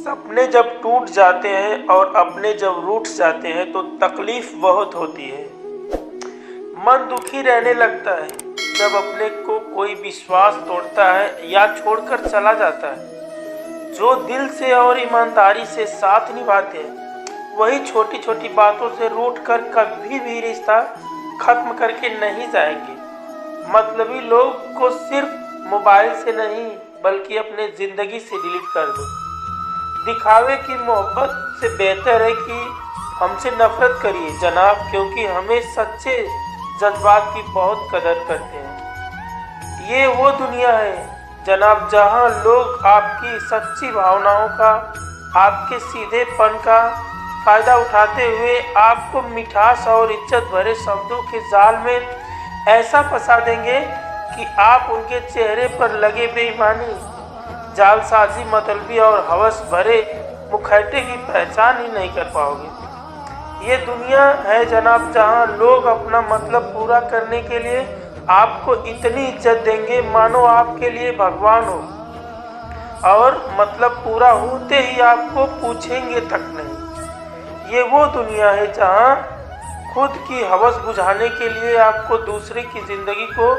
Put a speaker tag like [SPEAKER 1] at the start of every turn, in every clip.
[SPEAKER 1] सपने जब टूट जाते हैं और अपने जब रूठ जाते हैं तो तकलीफ बहुत होती है। मन दुखी रहने लगता है जब अपने को कोई विश्वास तोड़ता है या छोड़कर चला जाता है। जो दिल से और ईमानदारी से साथ निभाते हैं वही छोटी छोटी बातों से रूठ कर कभी भी रिश्ता खत्म करके नहीं जाएंगे। मतलबी लोग को सिर्फ मोबाइल से नहीं बल्कि अपने जिंदगी से डिलीट कर दो। दिखावे की मोहब्बत से बेहतर है कि हमसे नफरत करिए जनाब, क्योंकि हमें सच्चे जज्बात की बहुत कदर करते हैं। ये वो दुनिया है जनाब जहां लोग आपकी सच्ची भावनाओं का, आपके सीधेपन का फायदा उठाते हुए आपको मिठास और इज्जत भरे शब्दों के जाल में ऐसा फंसा देंगे कि आप उनके चेहरे पर लगे बेईमानी, जालसाजी, मतलबी और हवस भरे मुखौटे की पहचान ही नहीं कर पाओगे। ये दुनिया है जनाब जहां लोग अपना मतलब पूरा करने के लिए आपको इतनी इज्जत देंगे मानो आपके लिए भगवान हो, और मतलब पूरा होते ही आपको पूछेंगे तक नहीं। ये वो दुनिया है जहां खुद की हवस बुझाने के लिए आपको दूसरे की जिंदगी को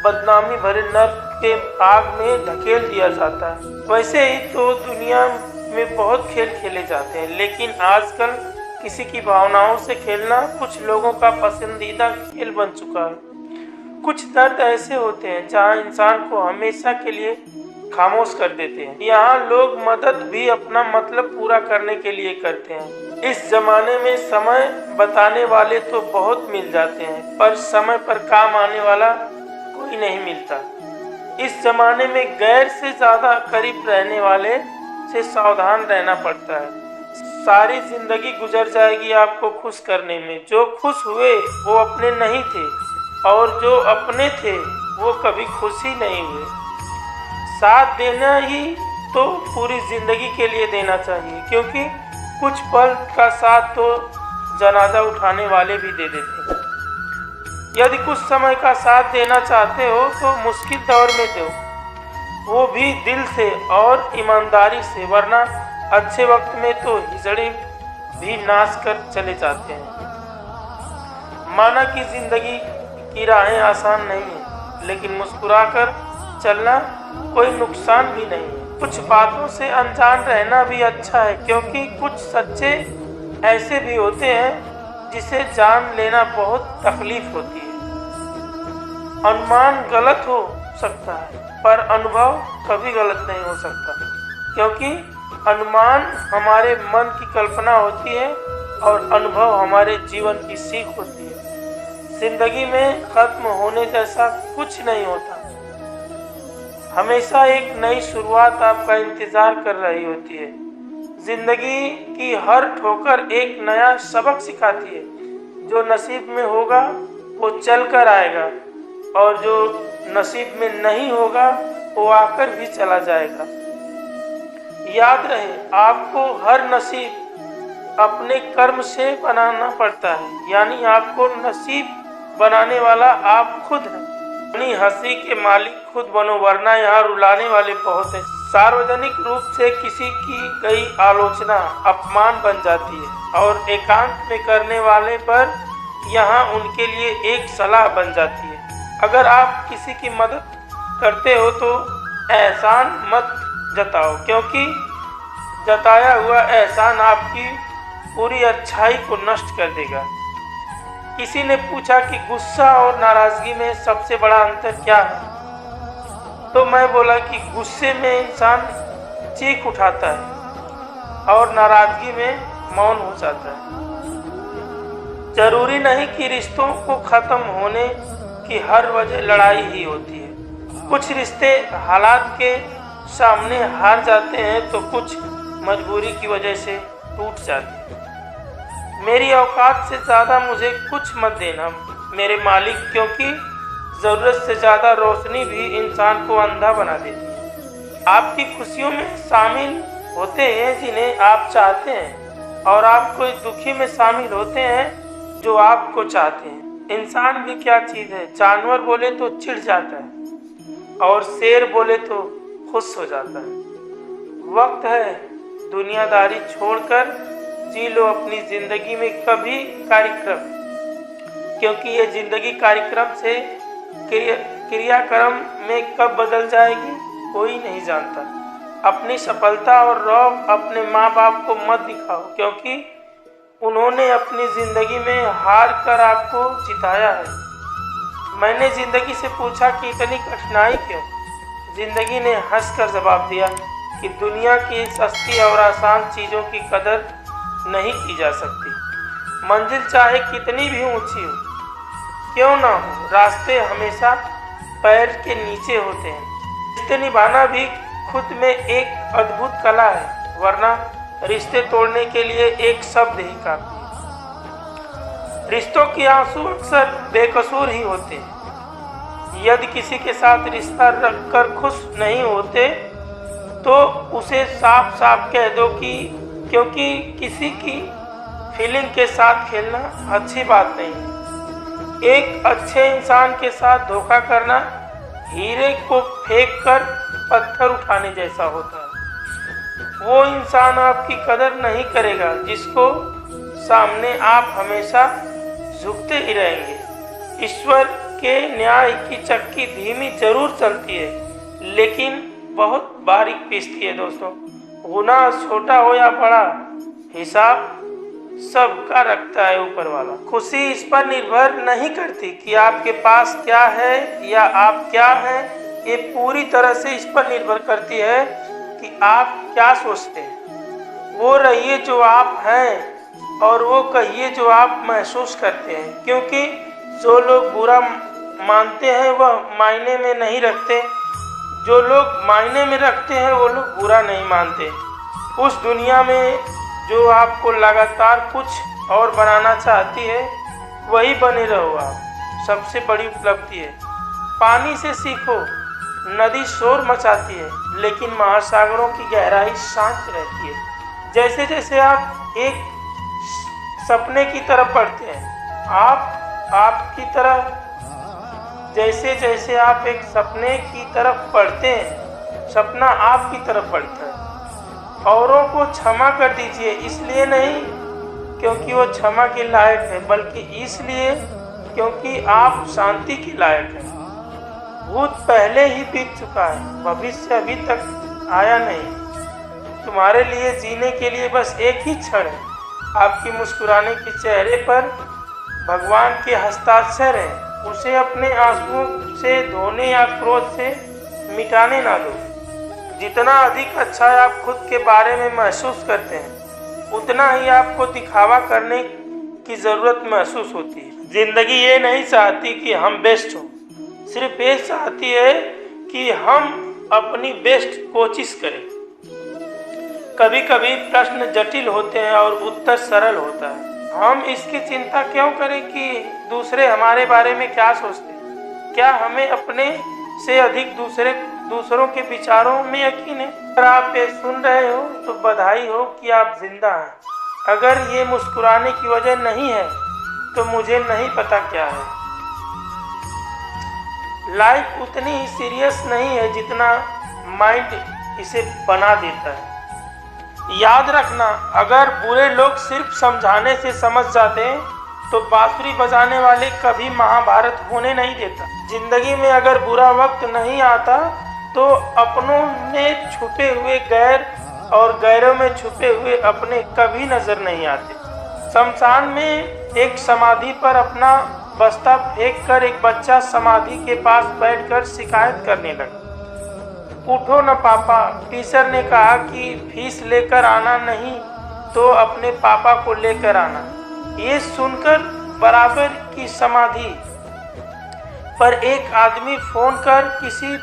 [SPEAKER 1] बदनामी भरे नर्क के आग में धकेल दिया जाता है। वैसे ही तो दुनिया में बहुत खेल खेले जाते हैं, लेकिन आजकल किसी की भावनाओं से खेलना कुछ लोगों का पसंदीदा खेल बन चुका है। कुछ दर्द ऐसे होते हैं जहां इंसान को हमेशा के लिए खामोश कर देते हैं। यहाँ लोग मदद भी अपना मतलब पूरा करने के लिए करते हैं। इस जमाने में समय बताने वाले तो बहुत मिल जाते हैं, पर समय पर काम आने वाला कोई नहीं मिलता। इस जमाने में गैर से ज्यादा करीब रहने वाले से सावधान रहना पड़ता है। सारी जिंदगी गुजर जाएगी आपको खुश करने में। जो खुश हुए वो अपने नहीं थे, और जो अपने थे वो कभी खुश ही नहीं हुए। साथ देना ही तो पूरी जिंदगी के लिए देना चाहिए, क्योंकि कुछ पल का साथ तो जनाजा उठाने वाले भी दे देते हैं। यदि कुछ समय का साथ देना चाहते हो तो मुश्किल दौर में दो, वो भी दिल से और ईमानदारी से, वरना अच्छे वक्त में तो हिजड़े भी नाश कर चले जाते हैं। माना कि जिंदगी की राहें आसान नहीं है, लेकिन मुस्कुराकर चलना कोई नुकसान भी नहीं है। कुछ बातों से अनजान रहना भी अच्छा है, क्योंकि कुछ सच्चे ऐसे भी होते हैं जिसे जान लेना बहुत तकलीफ होती है। अनुमान गलत हो सकता है पर अनुभव कभी गलत नहीं हो सकता, क्योंकि अनुमान हमारे मन की कल्पना होती है और अनुभव हमारे जीवन की सीख होती है। जिंदगी में खत्म होने जैसा कुछ नहीं होता। हमेशा एक नई शुरुआत आपका इंतजार कर रही होती है। जिंदगी की हर ठोकर एक नया सबक सिखाती है। जो नसीब में होगा वो चल कर आएगा, और जो नसीब में नहीं होगा वो आकर भी चला जाएगा। याद रहे, आपको हर नसीब अपने कर्म से बनाना पड़ता है, यानी आपको नसीब बनाने वाला आप खुद हैं। अपनी हंसी के मालिक खुद बनो, वरना यहाँ रुलाने वाले बहुत हैं। सार्वजनिक रूप से किसी की गई आलोचना अपमान बन जाती है, और एकांत में करने वाले पर यहाँ उनके लिए एक सलाह बन जाती है। अगर आप किसी की मदद करते हो तो एहसान मत जताओ, क्योंकि जताया हुआ एहसान आपकी पूरी अच्छाई को नष्ट कर देगा। किसी ने पूछा कि गुस्सा और नाराजगी में सबसे बड़ा अंतर क्या है, तो मैं बोला कि गुस्से में इंसान चीख उठाता है और नाराजगी में मौन हो जाता है। जरूरी नहीं कि रिश्तों को खत्म होने की हर वजह लड़ाई ही होती है। कुछ रिश्ते हालात के सामने हार जाते हैं तो कुछ मजबूरी की वजह से टूट जाते हैं। मेरी औकात से ज़्यादा मुझे कुछ मत देना मेरे मालिक, क्योंकि ज़रूरत से ज़्यादा रोशनी भी इंसान को अंधा बना देती है। आपकी खुशियों में शामिल होते हैं जिन्हें आप चाहते हैं, और आप कोई दुखी में शामिल होते हैं जो आपको चाहते हैं। इंसान भी क्या चीज़ है, जानवर बोले तो चिढ़ जाता है और शेर बोले तो खुश हो जाता है। वक्त है दुनियादारी छोड़कर जी लो अपनी जिंदगी में कभी कार्यक्रम, क्योंकि ये जिंदगी कार्यक्रम से क्रियाक्रम में कब बदल जाएगी कोई नहीं जानता। अपनी सफलता और रौब अपने माँ बाप को मत दिखाओ, क्योंकि उन्होंने अपनी जिंदगी में हार कर आपको जिताया है। मैंने जिंदगी से पूछा कि इतनी कठिनाई क्यों? जिंदगी ने हंसकर जवाब दिया कि दुनिया की सस्ती और आसान चीज़ों की कदर नहीं की जा सकती। मंजिल चाहे कितनी भी ऊंची हो क्यों ना हो, रास्ते हमेशा पैर के नीचे होते हैं। रिश्ते निभाना भी खुद में एक अद्भुत कला है, वरना रिश्ते तोड़ने के लिए एक शब्द ही काफी है। रिश्तों के आंसू अक्सर बेकसूर ही होते हैं। यदि किसी के साथ रिश्ता रखकर खुश नहीं होते तो उसे साफ साफ कह दो कि क्योंकि किसी की फीलिंग के साथ खेलना अच्छी बात नहीं है। एक अच्छे इंसान के साथ धोखा करना हीरे को फेंक कर पत्थर उठाने जैसा होता है। वो इंसान आपकी कदर नहीं करेगा जिसको सामने आप हमेशा झुकते ही रहेंगे। ईश्वर के न्याय की चक्की धीमी जरूर चलती है, लेकिन बहुत बारीक पीसती है दोस्तों। गुनाह छोटा हो या बड़ा, हिसाब सबका रखता है ऊपर वाला। खुशी इस पर निर्भर नहीं करती कि आपके पास क्या है या आप क्या हैं, ये पूरी तरह से इस पर निर्भर करती है कि आप क्या सोचते हैं। वो रहिए जो आप हैं और वो कहिए जो आप महसूस करते हैं, क्योंकि जो लोग बुरा मानते हैं वह मायने में नहीं रखते, जो लोग मायने में रखते हैं वो लोग बुरा नहीं मानते। उस दुनिया में जो आपको लगातार कुछ और बनाना चाहती है वही बने रहो आप, सबसे बड़ी उपलब्धि है। पानी से सीखो, नदी शोर मचाती है लेकिन महासागरों की गहराई शांत रहती है। जैसे जैसे आप एक सपने की तरफ बढ़ते हैं, आपकी तरह जैसे जैसे आप एक सपने की तरफ बढ़ते हैं, सपना आपकी तरफ बढ़ता है। औरों को क्षमा कर दीजिए, इसलिए नहीं क्योंकि वो क्षमा के लायक है, बल्कि इसलिए क्योंकि आप शांति के लायक हैं। भूत पहले ही बीत चुका है, भविष्य अभी तक आया नहीं। तुम्हारे लिए जीने के लिए बस एक ही क्षण है। आपकी मुस्कुराने के चेहरे पर भगवान के हस्ताक्षर है, उसे अपने आंसुओं से धोने या क्रोध से मिटाने ना दो। जितना अधिक अच्छा आप खुद के बारे में महसूस करते हैं, उतना ही आपको दिखावा करने की ज़रूरत महसूस होती है। ज़िंदगी ये नहीं चाहती कि हम बेस्ट हों, सिर्फ ये चाहती है कि हम अपनी बेस्ट कोशिश करें। कभी कभी प्रश्न जटिल होते हैं और उत्तर सरल होता है। हम इसकी चिंता क्यों करें कि दूसरे हमारे बारे में क्या सोचते हैं? क्या हमें अपने से अधिक दूसरों के विचारों में यकीन है? अगर आप ये सुन रहे हो तो बधाई हो कि आप जिंदा हैं। अगर ये मुस्कुराने की वजह नहीं है तो मुझे नहीं पता क्या है। लाइफ उतनी ही सीरियस नहीं है जितना माइंड इसे बना देता है। याद रखना, अगर बुरे लोग सिर्फ समझाने से समझ जाते तो बांसुरी बजाने वाले कभी महाभारत होने नहीं देता। जिंदगी में अगर बुरा वक्त नहीं आता तो अपनों में छुपे हुए गैर और गैरों में छुपे हुए अपने कभी नजर नहीं आते। शमशान में एक समाधि पर अपना बस्ता फेंक कर एक बच्चा समाधि के पास बैठकर शिकायत करने लगा। उठो न पापा, टीचर ने कहा कि फीस लेकर आना नहीं तो अपने पापा को लेकर आना। ये सुनकर बराबर की समाधि पर एक आदमी फोन कर किसी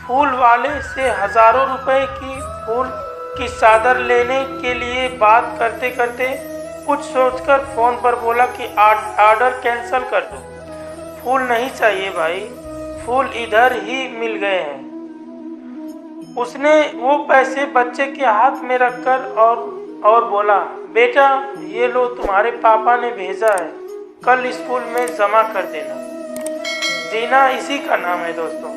[SPEAKER 1] फूल वाले से हजारों रुपए की फूल की चादर लेने के लिए बात करते करते कुछ सोचकर फोन पर बोला कि ऑर्डर कैंसिल कर दो। फूल नहीं चाहिए भाई, फूल इधर ही मिल गए हैं। उसने वो पैसे बच्चे के हाथ में रखकर और बोला, बेटा ये लो, तुम्हारे पापा ने भेजा है, कल स्कूल में जमा कर देना। जीना इसी का नाम है दोस्तों।